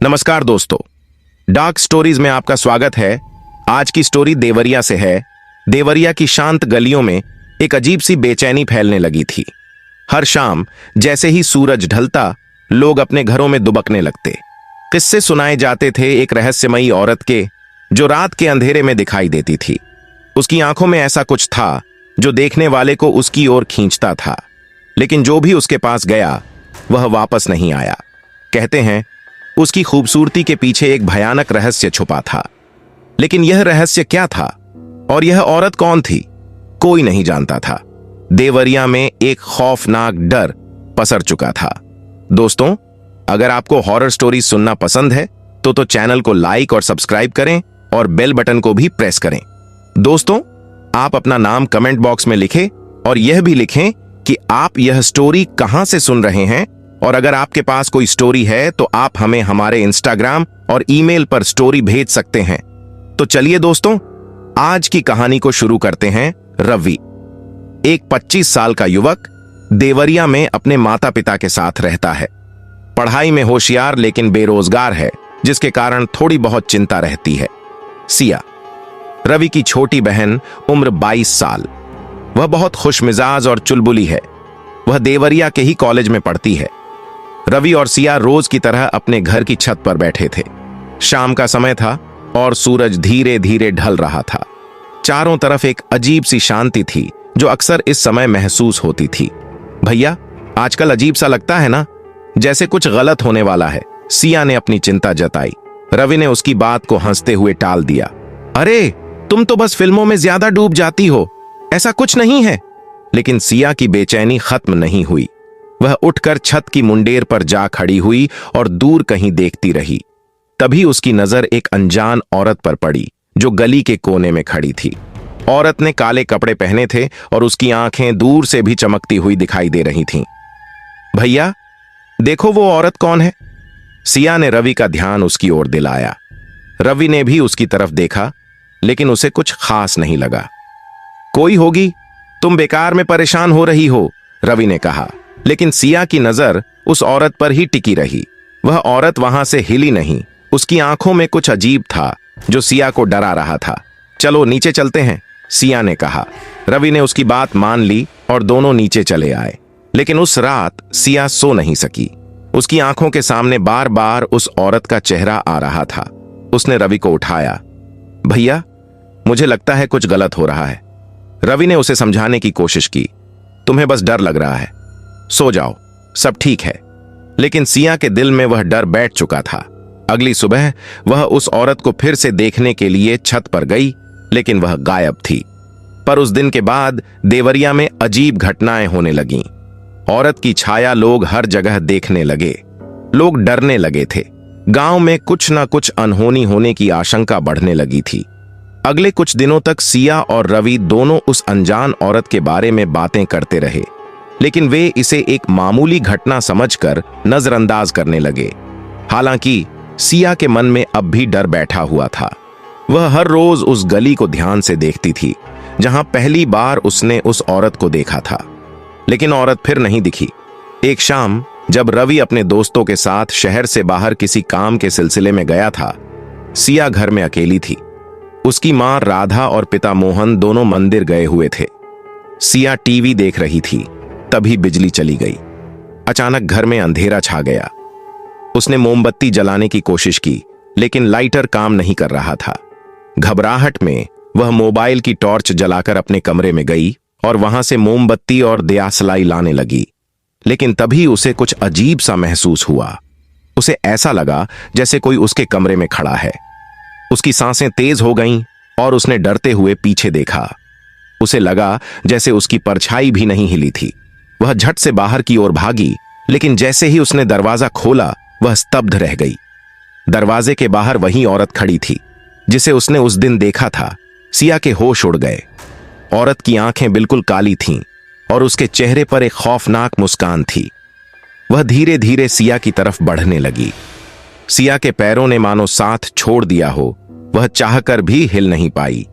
नमस्कार दोस्तों, dark stories में आपका स्वागत है। आज की स्टोरी देवरिया से है। देवरिया की शांत गलियों में एक अजीब सी बेचैनी फैलने लगी थी। हर शाम जैसे ही सूरज ढलता, लोग अपने घरों में दुबकने लगते। किस्से सुनाए जाते थे एक रहस्यमयी औरत के, जो रात के अंधेरे में दिखाई देती थी। उसकी आंखों में ऐसा कुछ था जो देखने वाले को उसकी ओर खींचता था, लेकिन जो भी उसके पास गया वह वापस नहीं आया। कहते हैं उसकी खूबसूरती के पीछे एक भयानक रहस्य छुपा था, लेकिन यह रहस्य क्या था और यह औरत कौन थी, कोई नहीं जानता था। देवरिया में एक खौफनाक डर पसर चुका था। दोस्तों, अगर आपको हॉरर स्टोरी सुनना पसंद है तो चैनल को लाइक और सब्सक्राइब करें और बेल बटन को भी प्रेस करें। दोस्तों, आप अपना नाम कमेंट बॉक्स में लिखें और यह भी लिखें कि आप यह स्टोरी कहां से सुन रहे हैं, और अगर आपके पास कोई स्टोरी है तो आप हमें हमारे इंस्टाग्राम और ईमेल पर स्टोरी भेज सकते हैं। तो चलिए दोस्तों, आज की कहानी को शुरू करते हैं। रवि एक 25 साल का युवक देवरिया में अपने माता पिता के साथ रहता है। पढ़ाई में होशियार लेकिन बेरोजगार है, जिसके कारण थोड़ी बहुत चिंता रहती है। सिया, रवि की छोटी बहन, उम्र 22 साल। वह बहुत खुशमिजाज और चुलबुली है। वह देवरिया के ही कॉलेज में पढ़ती है। रवि और सिया रोज की तरह अपने घर की छत पर बैठे थे। शाम का समय था और सूरज धीरे धीरे ढल रहा था। चारों तरफ एक अजीब सी शांति थी जो अक्सर इस समय महसूस होती थी। भैया, आजकल अजीब सा लगता है ना, जैसे कुछ गलत होने वाला है, सिया ने अपनी चिंता जताई। रवि ने उसकी बात को हंसते हुए टाल दिया। अरे, तुम तो बस फिल्मों में ज्यादा डूब जाती हो, ऐसा कुछ नहीं है। लेकिन सिया की बेचैनी खत्म नहीं हुई। वह उठकर छत की मुंडेर पर जा खड़ी हुई और दूर कहीं देखती रही। तभी उसकी नजर एक अनजान औरत पर पड़ी जो गली के कोने में खड़ी थी। औरत ने काले कपड़े पहने थे और उसकी आंखें दूर से भी चमकती हुई दिखाई दे रही थीं। भैया, देखो वो औरत कौन है। सिया ने रवि का ध्यान उसकी ओर दिलाया। रवि ने भी उसकी तरफ देखा, लेकिन उसे कुछ खास नहीं लगा। कोई होगी, तुम बेकार में परेशान हो रही हो, रवि ने कहा। लेकिन सिया की नजर उस औरत पर ही टिकी रही। वह औरत वहां से हिली नहीं। उसकी आंखों में कुछ अजीब था जो सिया को डरा रहा था। चलो नीचे चलते हैं, सिया ने कहा। रवि ने उसकी बात मान ली और दोनों नीचे चले आए। लेकिन उस रात सिया सो नहीं सकी। उसकी आंखों के सामने बार बार उस औरत का चेहरा आ रहा था। उसने रवि को उठाया। भैया, मुझे लगता है कुछ गलत हो रहा है। रवि ने उसे समझाने की कोशिश की। तुम्हें बस डर लग रहा है, सो जाओ, सब ठीक है। लेकिन सिया के दिल में वह डर बैठ चुका था। अगली सुबह वह उस औरत को फिर से देखने के लिए छत पर गई, लेकिन वह गायब थी। पर उस दिन के बाद देवरिया में अजीब घटनाएं होने लगीं। औरत की छाया लोग हर जगह देखने लगे। लोग डरने लगे थे। गांव में कुछ न कुछ अनहोनी होने की आशंका बढ़ने लगी थी। अगले कुछ दिनों तक सिया और रवि दोनों उस अनजान औरत के बारे में बातें करते रहे, लेकिन वे इसे एक मामूली घटना समझकर नजरअंदाज करने लगे। हालांकि सिया के मन में अब भी डर बैठा हुआ था। वह हर रोज उस गली को ध्यान से देखती थी जहां पहली बार उसने उस औरत को देखा था, लेकिन औरत फिर नहीं दिखी। एक शाम जब रवि अपने दोस्तों के साथ शहर से बाहर किसी काम के सिलसिले में गया था, सिया घर में अकेली थी। उसकी मां राधा और पिता मोहन दोनों मंदिर गए हुए थे। सिया टीवी देख रही थी, तभी बिजली चली गई। अचानक घर में अंधेरा छा गया। उसने मोमबत्ती जलाने की कोशिश की, लेकिन लाइटर काम नहीं कर रहा था। घबराहट में वह मोबाइल की टॉर्च जलाकर अपने कमरे में गई और वहां से मोमबत्ती और दियासलाई लाने लगी। लेकिन तभी उसे कुछ अजीब सा महसूस हुआ। उसे ऐसा लगा जैसे कोई उसके कमरे में खड़ा है। उसकी सांसें तेज हो गईं और उसने डरते हुए पीछे देखा। उसे लगा जैसे उसकी परछाई भी नहीं हिली थी। वह झट से बाहर की ओर भागी, लेकिन जैसे ही उसने दरवाजा खोला, वह स्तब्ध रह गई। दरवाजे के बाहर वही औरत खड़ी थी जिसे उसने उस दिन देखा था। सिया के होश उड़ गए। औरत की आंखें बिल्कुल काली थीं और उसके चेहरे पर एक खौफनाक मुस्कान थी। वह धीरे धीरे सिया की तरफ बढ़ने लगी। सिया के पैरों ने मानो साथ छोड़ दिया हो। वह चाहकर भी हिल नहीं पाई।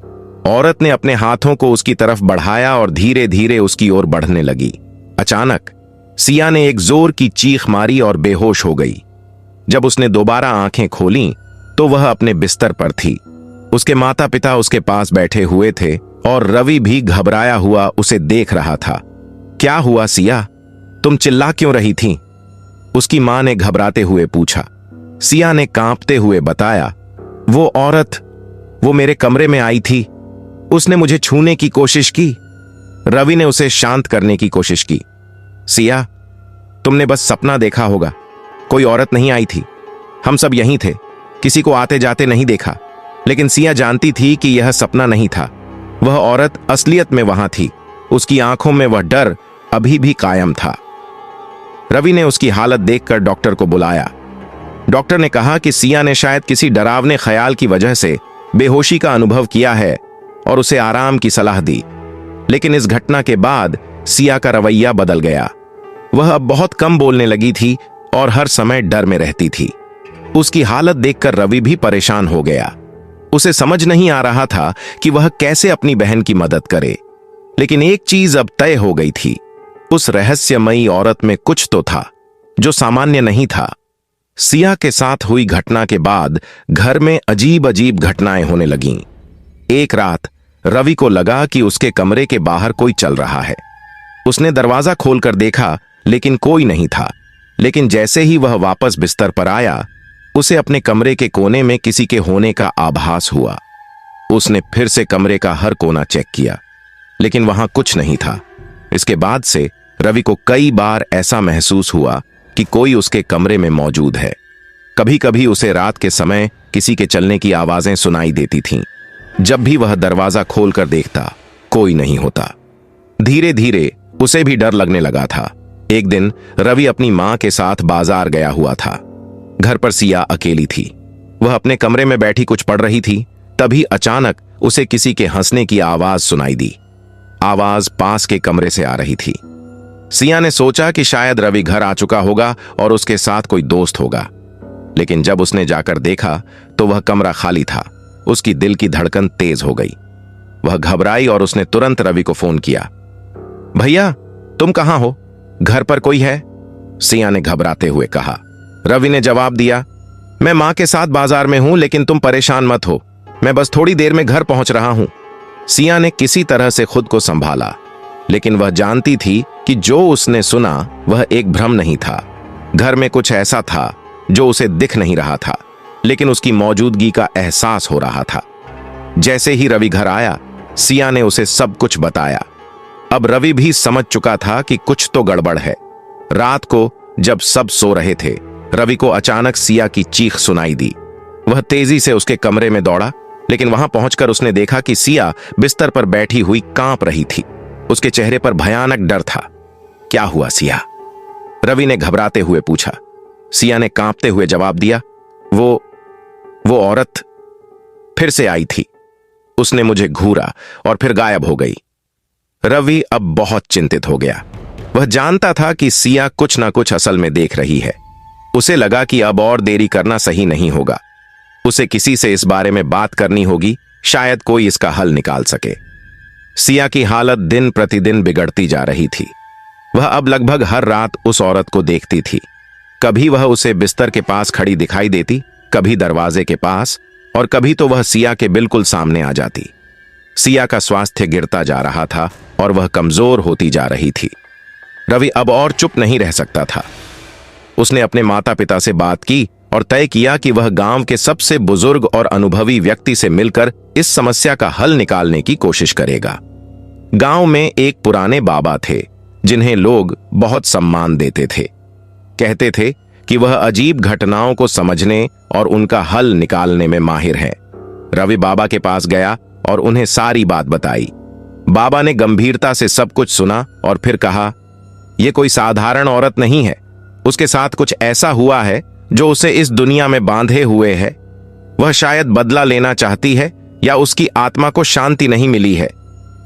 औरत ने अपने हाथों को उसकी तरफ बढ़ाया और धीरे धीरे उसकी ओर बढ़ने लगी। अचानक सिया ने एक जोर की चीख मारी और बेहोश हो गई। जब उसने दोबारा आंखें खोलीं तो वह अपने बिस्तर पर थी। उसके माता पिता उसके पास बैठे हुए थे और रवि भी घबराया हुआ उसे देख रहा था। क्या हुआ सिया, तुम चिल्ला क्यों रही थीं? उसकी मां ने घबराते हुए पूछा। सिया ने कांपते हुए बताया, वो औरत, वो मेरे कमरे में आई थी, उसने मुझे छूने की कोशिश की। रवि ने उसे शांत करने की कोशिश की। सिया, तुमने बस सपना देखा होगा, कोई औरत नहीं आई थी, हम सब यहीं थे, किसी को आते जाते नहीं देखा। लेकिन सिया जानती थी कि यह सपना नहीं था, वह औरत असलियत में वहां थी। उसकी आंखों में वह डर अभी भी कायम था। रवि ने उसकी हालत देखकर डॉक्टर को बुलाया। डॉक्टर ने कहा कि सिया ने शायद किसी डरावने ख्याल की वजह से बेहोशी का अनुभव किया है और उसे आराम की सलाह दी। लेकिन इस घटना के बाद सिया का रवैया बदल गया। वह अब बहुत कम बोलने लगी थी और हर समय डर में रहती थी। उसकी हालत देखकर रवि भी परेशान हो गया। उसे समझ नहीं आ रहा था कि वह कैसे अपनी बहन की मदद करे। लेकिन एक चीज अब तय हो गई थी, उस रहस्यमयी औरत में कुछ तो था जो सामान्य नहीं था। सिया के साथ हुई घटना के बाद घर में अजीब अजीब घटनाएं होने लगीं। एक रात रवि को लगा कि उसके कमरे के बाहर कोई चल रहा है। उसने दरवाजा खोलकर देखा लेकिन कोई नहीं था। लेकिन जैसे ही वह वापस बिस्तर पर आया, उसे अपने कमरे के कोने में किसी के होने का आभास हुआ। उसने फिर से कमरे का हर कोना चेक किया, लेकिन वहां कुछ नहीं था। इसके बाद से रवि को कई बार ऐसा महसूस हुआ कि कोई उसके कमरे में मौजूद है। कभी कभी उसे रात के समय किसी के चलने की आवाजें सुनाई देती थीं। जब भी वह दरवाजा खोलकर देखता, कोई नहीं होता। धीरे धीरे उसे भी डर लगने लगा था। एक दिन रवि अपनी मां के साथ बाजार गया हुआ था। घर पर सिया अकेली थी। वह अपने कमरे में बैठी कुछ पढ़ रही थी। तभी अचानक उसे किसी के हंसने की आवाज सुनाई दी। आवाज पास के कमरे से आ रही थी। सिया ने सोचा कि शायद रवि घर आ चुका होगा और उसके साथ कोई दोस्त होगा। लेकिन जब उसने जाकर देखा तो वह कमरा खाली था। उसकी दिल की धड़कन तेज हो गई। वह घबराई और उसने तुरंत रवि को फोन किया। भैया, तुम कहां हो? घर पर कोई है? सिया ने घबराते हुए कहा। रवि ने जवाब दिया, मैं मां के साथ बाजार में हूं, लेकिन तुम परेशान मत हो, मैं बस थोड़ी देर में घर पहुंच रहा हूं। सिया ने किसी तरह से खुद को संभाला, लेकिन वह जानती थी कि जो उसने सुना वह एक भ्रम नहीं था। घर में कुछ ऐसा था जो उसे दिख नहीं रहा था, लेकिन उसकी मौजूदगी का एहसास हो रहा था। जैसे ही रवि घर आया, सिया ने उसे सब कुछ बताया। अब रवि भी समझ चुका था कि कुछ तो गड़बड़ है। रात को जब सब सो रहे थे, रवि को अचानक सिया की चीख सुनाई दी। वह तेजी से उसके कमरे में दौड़ा, लेकिन वहां पहुंचकर उसने देखा कि सिया बिस्तर पर बैठी हुई कांप रही थी। उसके चेहरे पर भयानक डर था। क्या हुआ सिया? रवि ने घबराते हुए पूछा। सिया ने कांपते हुए जवाब दिया, वो औरत फिर से आई थी। उसने मुझे घूरा और फिर गायब हो गई। रवि अब बहुत चिंतित हो गया। वह जानता था कि सिया कुछ ना कुछ असल में देख रही है। उसे लगा कि अब और देरी करना सही नहीं होगा। उसे किसी से इस बारे में बात करनी होगी, शायद कोई इसका हल निकाल सके। सिया की हालत दिन प्रतिदिन बिगड़ती जा रही थी। वह अब लगभग हर रात उस औरत को देखती थी। कभी वह उसे बिस्तर के पास खड़ी दिखाई देती, कभी दरवाजे के पास, और कभी तो वह सिया के बिल्कुल सामने आ जाती। सिया का स्वास्थ्य गिरता जा रहा था और वह कमजोर होती जा रही थी। रवि अब और चुप नहीं रह सकता था। उसने अपने माता पिता से बात की और तय किया कि वह गांव के सबसे बुजुर्ग और अनुभवी व्यक्ति से मिलकर इस समस्या का हल निकालने की कोशिश करेगा। गांव में एक पुराने बाबा थे जिन्हें लोग बहुत सम्मान देते थे। कहते थे कि वह अजीब घटनाओं को समझने और उनका हल निकालने में माहिर है। रवि बाबा के पास गया और उन्हें सारी बात बताई। बाबा ने गंभीरता से सब कुछ सुना और फिर कहा, यह कोई साधारण औरत नहीं है। उसके साथ कुछ ऐसा हुआ है जो उसे इस दुनिया में बांधे हुए है। वह शायद बदला लेना चाहती है या उसकी आत्मा को शांति नहीं मिली है।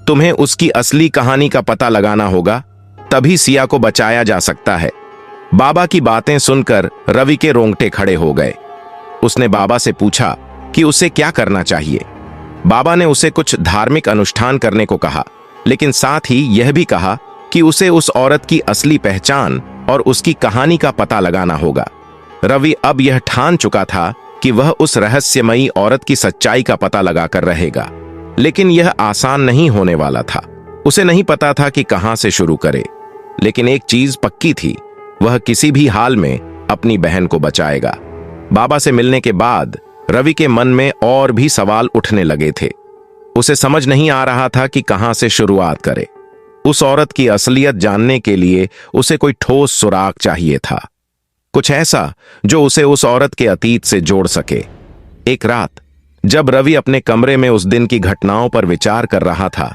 तुम्हें उसकी असली कहानी का पता लगाना होगा, तभी सिया को बचाया जा सकता है। बाबा की बातें सुनकर रवि के रोंगटे खड़े हो गए। उसने बाबा से पूछा कि उसे क्या करना चाहिए। बाबा ने उसे कुछ धार्मिक अनुष्ठान करने को कहा, लेकिन साथ ही यह भी कहा कि उसे उस औरत की असली पहचान और उसकी कहानी का पता लगाना होगा। रवि अब यह ठान चुका था कि वह उस रहस्यमयी औरत की सच्चाई का पता लगाकर रहेगा, लेकिन यह आसान नहीं होने वाला था। उसे नहीं पता था कि कहां से शुरू करे, लेकिन एक चीज पक्की थी, वह किसी भी हाल में अपनी बहन को बचाएगा। बाबा से मिलने के बाद रवि के मन में और भी सवाल उठने लगे थे। उसे समझ नहीं आ रहा था कि कहां से शुरुआत करे। उस औरत की असलियत जानने के लिए उसे कोई ठोस सुराग चाहिए था, कुछ ऐसा जो उसे उस औरत के अतीत से जोड़ सके। एक रात जब रवि अपने कमरे में उस दिन की घटनाओं पर विचार कर रहा था,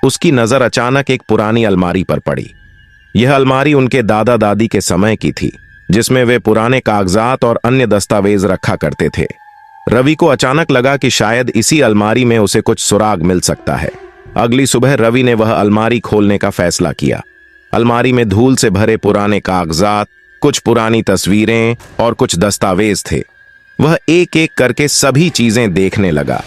उसकी नजर अचानक एक पुरानी अलमारी पर पड़ी। यह अलमारी उनके दादा दादी के समय की थी, जिसमें वे पुराने कागजात और अन्य दस्तावेज रखा करते थे। रवि को अचानक लगा कि शायद इसी अलमारी में उसे कुछ सुराग मिल सकता है। अगली सुबह रवि ने वह अलमारी खोलने का फैसला किया। अलमारी में धूल से भरे पुराने कागजात, कुछ पुरानी तस्वीरें और कुछ दस्तावेज थे। वह एक एक करके सभी चीजें देखने लगा।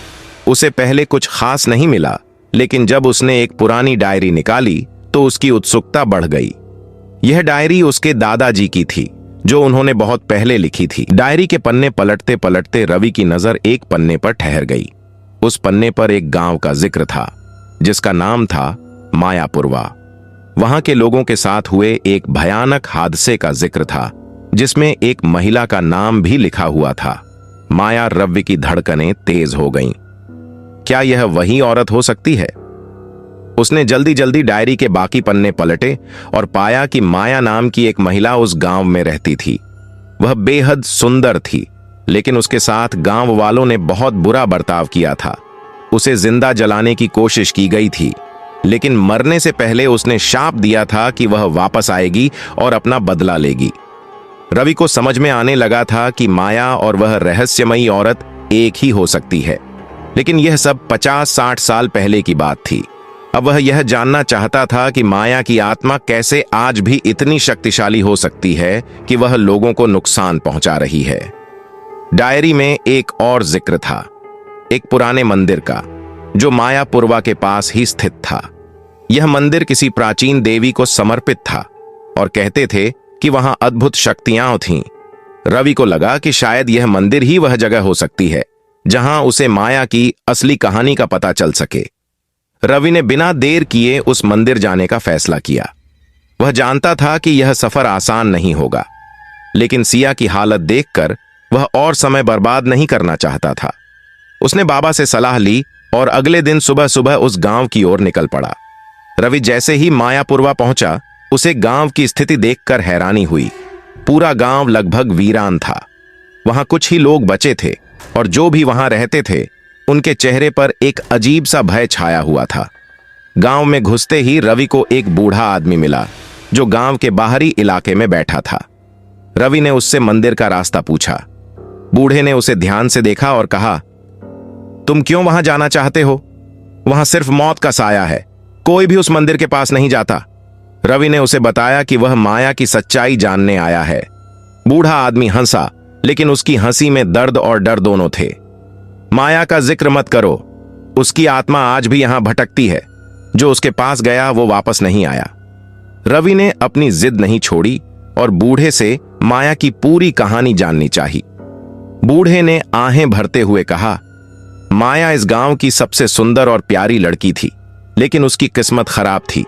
उसे पहले कुछ खास नहीं मिला, लेकिन जब उसने एक पुरानी डायरी निकाली तो उसकी उत्सुकता बढ़ गई। यह डायरी उसके दादाजी की थी, जो उन्होंने बहुत पहले लिखी थी। डायरी के पन्ने पलटते पलटते रवि की नजर एक पन्ने पर ठहर गई। उस पन्ने पर एक गांव का जिक्र था, जिसका नाम था मायापुरवा। वहां के लोगों के साथ हुए एक भयानक हादसे का जिक्र था, जिसमें एक महिला का नाम भी लिखा हुआ था। माया रवि की धड़कनें तेज हो गईं। क्या यह वही औरत हो सकती है? उसने जल्दी जल्दी डायरी के बाकी पन्ने पलटे और पाया कि माया नाम की एक महिला उस गांव में रहती थी। वह बेहद सुंदर थी, लेकिन उसके साथ गांव वालों ने बहुत बुरा बर्ताव किया था। उसे जिंदा जलाने की कोशिश की गई थी, लेकिन मरने से पहले उसने शाप दिया था कि वह वापस आएगी और अपना बदला लेगी। रवि को समझ में आने लगा था कि माया और वह रहस्यमयी औरत एक ही हो सकती है, लेकिन यह सब 50-60 साल पहले की बात थी। अब वह यह जानना चाहता था कि माया की आत्मा कैसे आज भी इतनी शक्तिशाली हो सकती है कि वह लोगों को नुकसान पहुंचा रही है। डायरी में एक और जिक्र था, एक पुराने मंदिर का, जो मायापुरवा के पास ही स्थित था। यह मंदिर किसी प्राचीन देवी को समर्पित था और कहते थे कि वहां अद्भुत शक्तियां थीं। रवि को लगा कि शायद यह मंदिर ही वह जगह हो सकती है जहां उसे माया की असली कहानी का पता चल सके। रवि ने बिना देर किए उस मंदिर जाने का फैसला किया। वह जानता था कि यह सफर आसान नहीं होगा, लेकिन सिया की हालत देखकर वह और समय बर्बाद नहीं करना चाहता था। उसने बाबा से सलाह ली और अगले दिन सुबह सुबह उस गांव की ओर निकल पड़ा। रवि जैसे ही मायापुरवा पहुंचा, उसे गांव की स्थिति देखकर हैरानी हुई। पूरा गांव लगभग वीरान था। वहां कुछ ही लोग बचे थे और जो भी वहां रहते थे, उनके चेहरे पर एक अजीब सा भय छाया हुआ था। गांव में घुसते ही रवि को एक बूढ़ा आदमी मिला, जो गांव के बाहरी इलाके में बैठा था। रवि ने उससे मंदिर का रास्ता पूछा। बूढ़े ने उसे ध्यान से देखा और कहा, तुम क्यों वहां जाना चाहते हो? वहां सिर्फ मौत का साया है, कोई भी उस मंदिर के पास नहीं जाता। रवि ने उसे बताया कि वह माया की सच्चाई जानने आया है। बूढ़ा आदमी हंसा, लेकिन उसकी हंसी में दर्द और डर दोनों थे। माया का जिक्र मत करो, उसकी आत्मा आज भी यहां भटकती है। जो उसके पास गया वो वापस नहीं आया। रवि ने अपनी जिद नहीं छोड़ी और बूढ़े से माया की पूरी कहानी जाननी चाहिए। बूढ़े ने आहें भरते हुए कहा, माया इस गांव की सबसे सुंदर और प्यारी लड़की थी, लेकिन उसकी किस्मत खराब थी।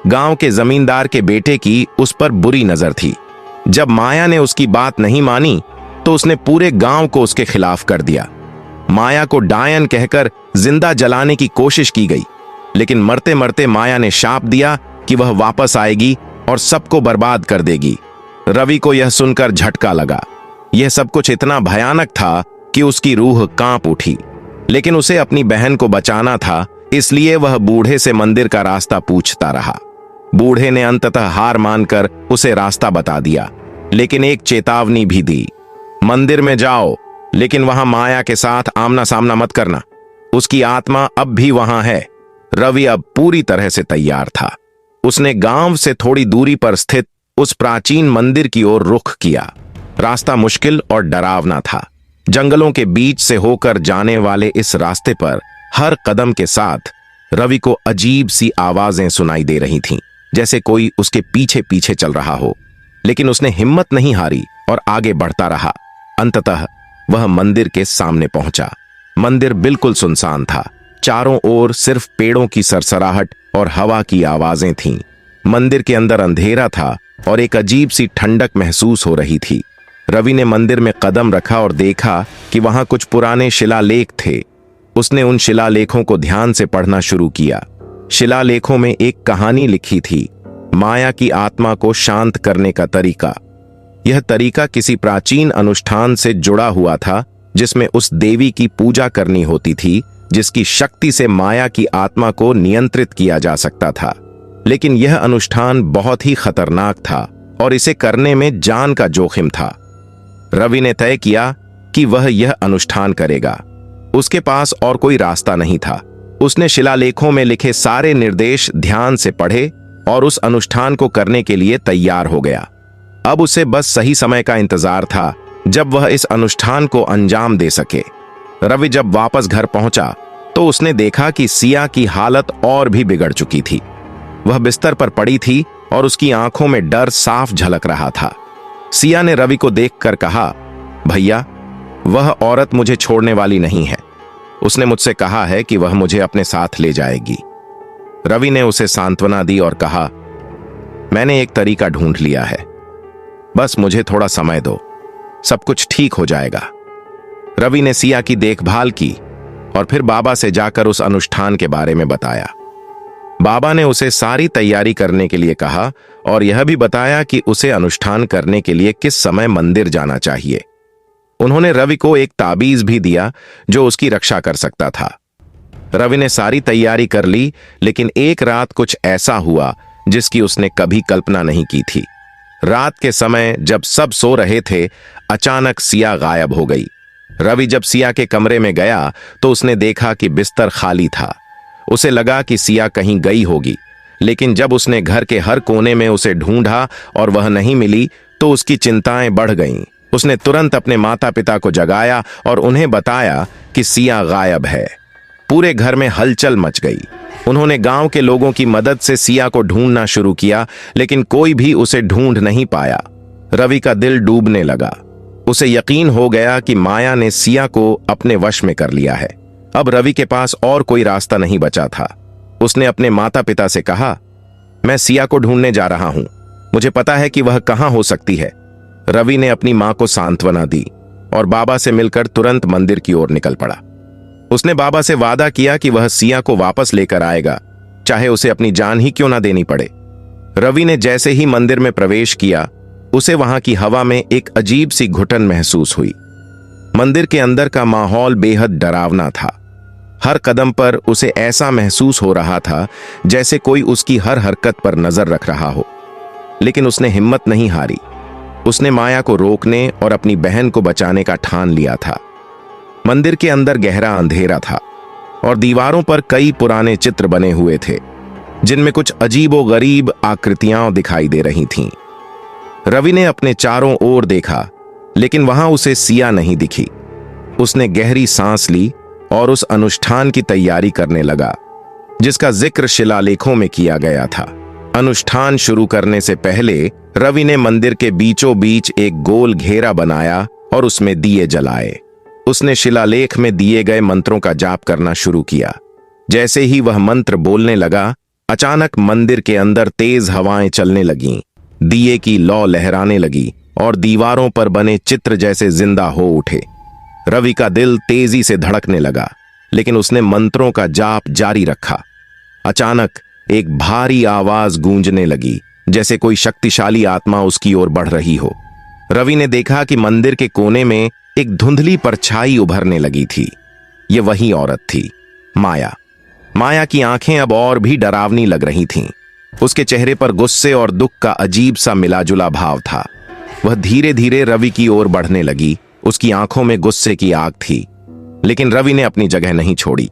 गांव के जमींदार के बेटे की उस पर बुरी नजर थी। जब माया ने उसकी बात नहीं मानी तो उसने पूरे गांव को उसके खिलाफ कर दिया। माया को डायन कहकर जिंदा जलाने की कोशिश की गई, लेकिन मरते मरते माया ने शाप दिया कि वह वापस आएगी और सबको बर्बाद कर देगी। रवि को यह सुनकर झटका लगा। यह सब कुछ इतना भयानक था कि उसकी रूह कांप उठी, लेकिन उसे अपनी बहन को बचाना था, इसलिए वह बूढ़े से मंदिर का रास्ता पूछता रहा। बूढ़े ने अंततः हार मानकर उसे रास्ता बता दिया, लेकिन एक चेतावनी भी दी, मंदिर में जाओ, लेकिन वहां माया के साथ आमना सामना मत करना, उसकी आत्मा अब भी वहां है। रवि अब पूरी तरह से तैयार था। उसने गांव से थोड़ी दूरी पर स्थित उस प्राचीन मंदिर की ओर रुख किया। रास्ता मुश्किल और डरावना था। जंगलों के बीच से होकर जाने वाले इस रास्ते पर हर कदम के साथ रवि को अजीब सी आवाजें सुनाई दे रही थीं, जैसे कोई उसके पीछे पीछे चल रहा हो। लेकिन उसने हिम्मत नहीं हारी और आगे बढ़ता रहा। अंततः वह मंदिर के सामने पहुंचा। मंदिर बिल्कुल सुनसान था। चारों ओर सिर्फ पेड़ों की सरसराहट और हवा की आवाजें थीं। मंदिर के अंदर अंधेरा था और एक अजीब सी ठंडक महसूस हो रही थी। रवि ने मंदिर में कदम रखा और देखा कि वहां कुछ पुराने शिलालेख थे। उसने उन शिलालेखों को ध्यान से पढ़ना शुरू किया। शिलालेखों में एक कहानी लिखी थी, माया की आत्मा को शांत करने का तरीका। यह तरीका किसी प्राचीन अनुष्ठान से जुड़ा हुआ था, जिसमें उस देवी की पूजा करनी होती थी जिसकी शक्ति से माया की आत्मा को नियंत्रित किया जा सकता था। लेकिन यह अनुष्ठान बहुत ही खतरनाक था और इसे करने में जान का जोखिम था। रवि ने तय किया कि वह यह अनुष्ठान करेगा। उसके पास और कोई रास्ता नहीं था। उसने शिलालेखों में लिखे सारे निर्देश ध्यान से पढ़े और उस अनुष्ठान को करने के लिए तैयार हो गया। अब उसे बस सही समय का इंतजार था जब वह इस अनुष्ठान को अंजाम दे सके। रवि जब वापस घर पहुंचा तो उसने देखा कि सिया की हालत और भी बिगड़ चुकी थी। वह बिस्तर पर पड़ी थी और उसकी आंखों में डर साफ झलक रहा था। सिया ने रवि को देखकर कहा, भैया, वह औरत मुझे छोड़ने वाली नहीं है। उसने मुझसे कहा है कि वह मुझे अपने साथ ले जाएगी। रवि ने उसे सांत्वना दी और कहा, मैंने एक तरीका ढूंढ लिया है, बस मुझे थोड़ा समय दो, सब कुछ ठीक हो जाएगा। रवि ने सिया की देखभाल की और फिर बाबा से जाकर उस अनुष्ठान के बारे में बताया। बाबा ने उसे सारी तैयारी करने के लिए कहा और यह भी बताया कि उसे अनुष्ठान करने के लिए किस समय मंदिर जाना चाहिए। उन्होंने रवि को एक ताबीज भी दिया जो उसकी रक्षा कर सकता था। रवि ने सारी तैयारी कर ली, लेकिन एक रात कुछ ऐसा हुआ जिसकी उसने कभी कल्पना नहीं की थी। रात के समय जब सब सो रहे थे, अचानक सिया गायब हो गई। रवि जब सिया के कमरे में गया तो उसने देखा कि बिस्तर खाली था। उसे लगा कि सिया कहीं गई होगी, लेकिन जब उसने घर के हर कोने में उसे ढूंढा और वह नहीं मिली तो उसकी चिंताएं बढ़ गईं। उसने तुरंत अपने माता पिता को जगाया और उन्हें बताया कि सिया गायब है। पूरे घर में हलचल मच गई। उन्होंने गांव के लोगों की मदद से सिया को ढूंढना शुरू किया, लेकिन कोई भी उसे ढूंढ नहीं पाया। रवि का दिल डूबने लगा। उसे यकीन हो गया कि माया ने सिया को अपने वश में कर लिया है। अब रवि के पास और कोई रास्ता नहीं बचा था। उसने अपने माता पिता से कहा, मैं सिया को ढूंढने जा रहा हूं, मुझे पता है कि वह कहां हो सकती है। रवि ने अपनी मां को सांत्वना दी और बाबा से मिलकर तुरंत मंदिर की ओर निकल पड़ा। उसने बाबा से वादा किया कि वह सिया को वापस लेकर आएगा, चाहे उसे अपनी जान ही क्यों ना देनी पड़े। रवि ने जैसे ही मंदिर में प्रवेश किया, उसे वहां की हवा में एक अजीब सी घुटन महसूस हुई। मंदिर के अंदर का माहौल बेहद डरावना था। हर कदम पर उसे ऐसा महसूस हो रहा था जैसे कोई उसकी हर हरकत पर नजर रख रहा हो। लेकिन उसने हिम्मत नहीं हारी। उसने माया को रोकने और अपनी बहन को बचाने का ठान लिया था। मंदिर के अंदर गहरा अंधेरा था और दीवारों पर कई पुराने चित्र बने हुए थे, जिनमें कुछ अजीबोगरीब आकृतियां दिखाई दे रही थीं। रवि ने अपने चारों ओर देखा, लेकिन वहां उसे सिया नहीं दिखी। उसने गहरी सांस ली और उस अनुष्ठान की तैयारी करने लगा जिसका जिक्र शिलालेखों में किया गया था। अनुष्ठान शुरू करने से पहले रवि ने मंदिर के बीचों बीच एक गोल घेरा बनाया और उसमें दिए जलाए। उसने शिलालेख में दिए गए मंत्रों का जाप करना शुरू किया। जैसे ही वह मंत्र बोलने लगा, अचानक मंदिर के अंदर तेज हवाएं चलने लगीं, दिए की लौ लहराने लगी और दीवारों पर बने चित्र जैसे जिंदा हो उठे। रवि का दिल तेजी से धड़कने लगा, लेकिन उसने मंत्रों का जाप जारी रखा। अचानक एक भारी आवाज गूंजने लगी, जैसे कोई शक्तिशाली आत्मा उसकी ओर बढ़ रही हो। रवि ने देखा कि मंदिर के कोने में एक धुंधली परछाई उभरने लगी थी। यह वही औरत थी, माया। माया की आंखें अब और भी डरावनी लग रही थीं। उसके चेहरे पर गुस्से और दुख का अजीब सा मिलाजुला भाव था। वह धीरे धीरे रवि की ओर बढ़ने लगी। उसकी आंखों में गुस्से की आग थी, लेकिन रवि ने अपनी जगह नहीं छोड़ी।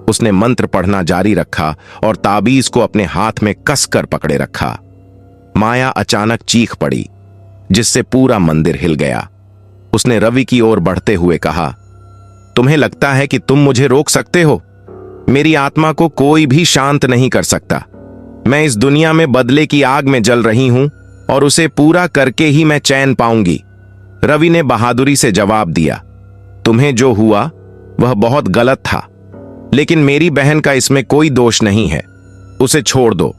उसने मंत्र पढ़ना जारी रखा और ताबीज को अपने हाथ में कसकर पकड़े रखा। माया अचानक चीख पड़ी, जिससे पूरा मंदिर हिल गया। उसने रवि की ओर बढ़ते हुए कहा, तुम्हें लगता है कि तुम मुझे रोक सकते हो? मेरी आत्मा को कोई भी शांत नहीं कर सकता। मैं इस दुनिया में बदले की आग में जल रही हूं और उसे पूरा करके ही मैं चैन पाऊंगी। रवि ने बहादुरी से जवाब दिया, तुम्हें जो हुआ वह बहुत गलत था, लेकिन मेरी बहन का इसमें कोई दोष नहीं है, उसे छोड़ दो।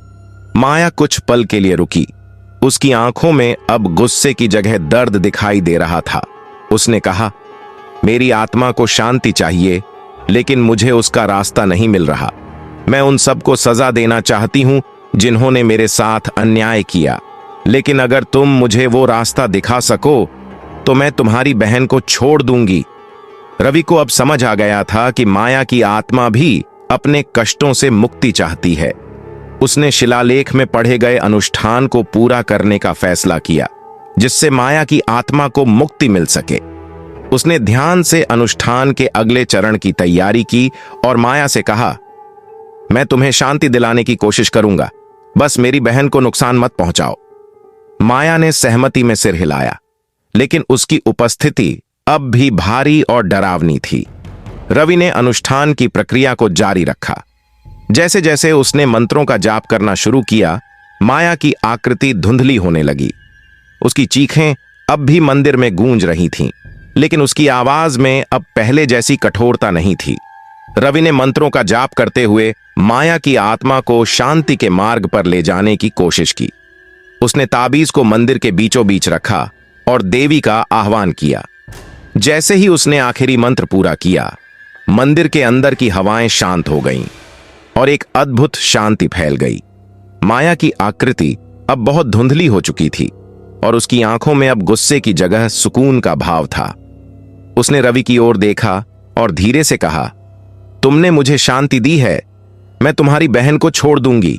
माया कुछ पल के लिए रुकी। उसकी आंखों में अब गुस्से की जगह दर्द दिखाई दे रहा था। उसने कहा, मेरी आत्मा को शांति चाहिए, लेकिन मुझे उसका रास्ता नहीं मिल रहा। मैं उन सबको सजा देना चाहती हूं जिन्होंने मेरे साथ अन्याय किया, लेकिन अगर तुम मुझे वो रास्ता दिखा सको तो मैं तुम्हारी बहन को छोड़ दूंगी। रवि को अब समझ आ गया था कि माया की आत्मा भी अपने कष्टों से मुक्ति चाहती है। उसने शिलालेख में पढ़े गए अनुष्ठान को पूरा करने का फैसला किया, जिससे माया की आत्मा को मुक्ति मिल सके। उसने ध्यान से अनुष्ठान के अगले चरण की तैयारी की और माया से कहा, मैं तुम्हें शांति दिलाने की कोशिश करूंगा, बस मेरी बहन को नुकसान मत पहुंचाओ। माया ने सहमति में सिर हिलाया, लेकिन उसकी उपस्थिति अब भी भारी और डरावनी थी। रवि ने अनुष्ठान की प्रक्रिया को जारी रखा। जैसे जैसे उसने मंत्रों का जाप करना शुरू किया, माया की आकृति धुंधली होने लगी। उसकी चीखें अब भी मंदिर में गूंज रही थीं, लेकिन उसकी आवाज में अब पहले जैसी कठोरता नहीं थी। रवि ने मंत्रों का जाप करते हुए माया की आत्मा को शांति के मार्ग पर ले जाने की कोशिश की। उसने ताबीज को मंदिर के बीचों बीच रखा और देवी का आह्वान किया। जैसे ही उसने आखिरी मंत्र पूरा किया, मंदिर के अंदर की हवाएं शांत हो गईं और एक अद्भुत शांति फैल गई। माया की आकृति अब बहुत धुंधली हो चुकी थी और उसकी आंखों में अब गुस्से की जगह सुकून का भाव था। उसने रवि की ओर देखा और धीरे से कहा, तुमने मुझे शांति दी है, मैं तुम्हारी बहन को छोड़ दूंगी।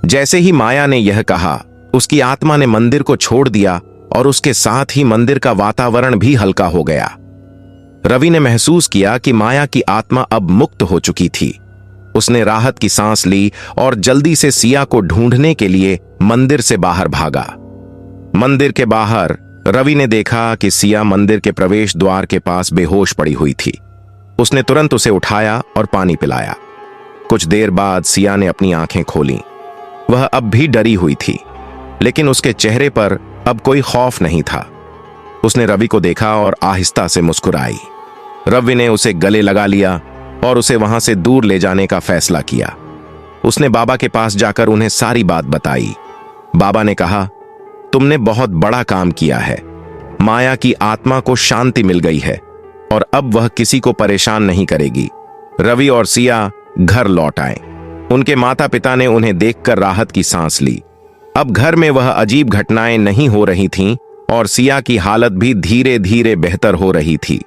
जैसे ही माया ने यह कहा, उसकी आत्मा ने मंदिर को छोड़ दिया और उसके साथ ही मंदिर का वातावरण भी हल्का हो गया। रवि ने महसूस किया कि माया की आत्मा अब मुक्त हो चुकी थी। उसने राहत की सांस ली और जल्दी से सिया को ढूंढने के लिए मंदिर से बाहर भागा। मंदिर के बाहर रवि ने देखा कि सिया मंदिर के प्रवेश द्वार के पास बेहोश पड़ी हुई थी। उसने तुरंत उसे उठाया और पानी पिलाया। कुछ देर बाद सिया ने अपनी आंखें खोलीं। वह अब भी डरी हुई थी, लेकिन उसके चेहरे पर अब कोई खौफ नहीं था। उसने रवि को देखा और आहिस्ता से मुस्कुराई। रवि ने उसे गले लगा लिया और उसे वहां से दूर ले जाने का फैसला किया। उसने बाबा के पास जाकर उन्हें सारी बात बताई। बाबा ने कहा, तुमने बहुत बड़ा काम किया है। माया की आत्मा को शांति मिल गई है और अब वह किसी को परेशान नहीं करेगी। रवि और सिया घर लौट आए। उनके माता पिता ने उन्हें देखकर राहत की सांस ली। अब घर में वह अजीब घटनाएं नहीं हो रही थीं और सिया की हालत भी धीरे धीरे बेहतर हो रही थी।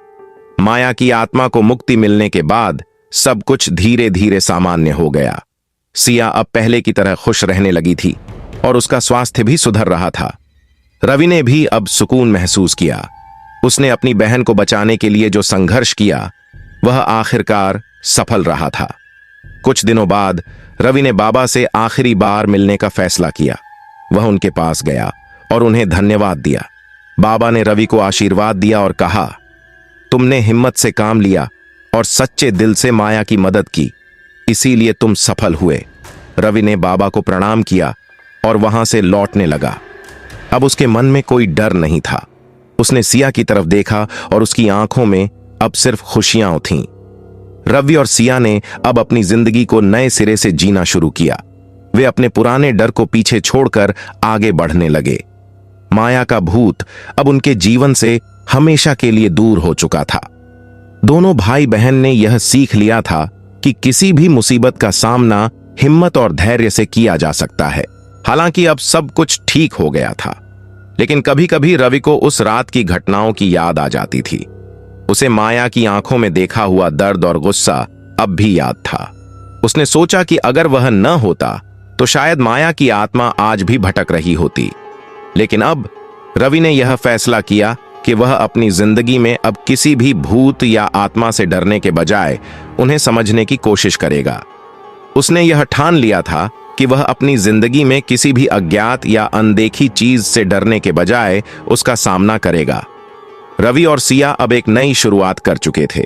माया की आत्मा को मुक्ति मिलने के बाद सब कुछ धीरे धीरे सामान्य हो गया। सिया अब पहले की तरह खुश रहने लगी थी और उसका स्वास्थ्य भी सुधर रहा था। रवि ने भी अब सुकून महसूस किया। उसने अपनी बहन को बचाने के लिए जो संघर्ष किया, वह आखिरकार सफल रहा था। कुछ दिनों बाद रवि ने बाबा से आखिरी बार मिलने का फैसला किया। वह उनके पास गया और उन्हें धन्यवाद दिया। बाबा ने रवि को आशीर्वाद दिया और कहा, तुमने हिम्मत से काम लिया और सच्चे दिल से माया की मदद की, इसीलिए तुम सफल हुए। रवि ने बाबा को प्रणाम किया और वहां से लौटने लगा। अब उसके मन में कोई डर नहीं था। उसने सिया की तरफ देखा और उसकी आंखों में अब सिर्फ खुशियां थीं। रवि और सिया ने अब अपनी जिंदगी को नए सिरे से जीना शुरू किया। वे अपने पुराने डर को पीछे छोड़कर आगे बढ़ने लगे। माया का भूत अब उनके जीवन से हमेशा के लिए दूर हो चुका था। दोनों भाई बहन ने यह सीख लिया था कि किसी भी मुसीबत का सामना हिम्मत और धैर्य से किया जा सकता है। हालांकि अब सब कुछ ठीक हो गया था, लेकिन कभी कभी रवि को उस रात की घटनाओं की याद आ जाती थी। उसे माया की आंखों में देखा हुआ दर्द और गुस्सा अब भी याद था। उसने सोचा कि अगर वह न होता तो शायद माया की आत्मा आज भी भटक रही होती। लेकिन अब रवि ने यह फैसला किया कि वह अपनी जिंदगी में अब किसी भी भूत या आत्मा से डरने के बजाय उन्हें समझने की कोशिश करेगा। उसने यह ठान लिया था कि वह अपनी जिंदगी में किसी भी अज्ञात या अनदेखी चीज से डरने के बजाय उसका सामना करेगा। रवि और सिया अब एक नई शुरुआत कर चुके थे।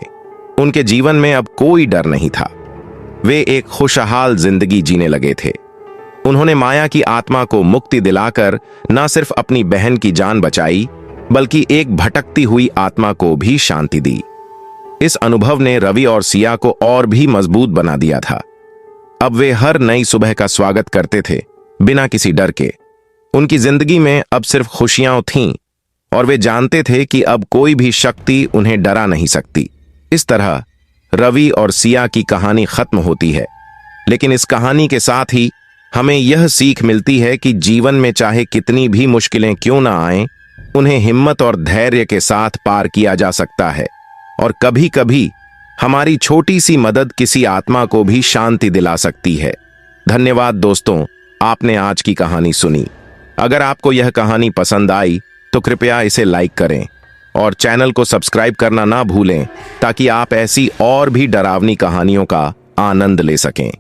उनके जीवन में अब कोई डर नहीं था। वे एक खुशहाल जिंदगी जीने लगे थे। उन्होंने माया की आत्मा को मुक्ति दिलाकर न सिर्फ अपनी बहन की जान बचाई, बल्कि एक भटकती हुई आत्मा को भी शांति दी। इस अनुभव ने रवि और सिया को और भी मजबूत बना दिया था। अब वे हर नई सुबह का स्वागत करते थे, बिना किसी डर के। उनकी जिंदगी में अब सिर्फ खुशियां थीं और वे जानते थे कि अब कोई भी शक्ति उन्हें डरा नहीं सकती। इस तरह रवि और सिया की कहानी खत्म होती है, लेकिन इस कहानी के साथ ही हमें यह सीख मिलती है कि जीवन में चाहे कितनी भी मुश्किलें क्यों ना आएं, उन्हें हिम्मत और धैर्य के साथ पार किया जा सकता है। और कभी कभी हमारी छोटी सी मदद किसी आत्मा को भी शांति दिला सकती है। धन्यवाद दोस्तों, आपने आज की कहानी सुनी। अगर आपको यह कहानी पसंद आई तो कृपया इसे लाइक करें और चैनल को सब्सक्राइब करना ना भूलें, ताकि आप ऐसी और भी डरावनी कहानियों का आनंद ले सकें।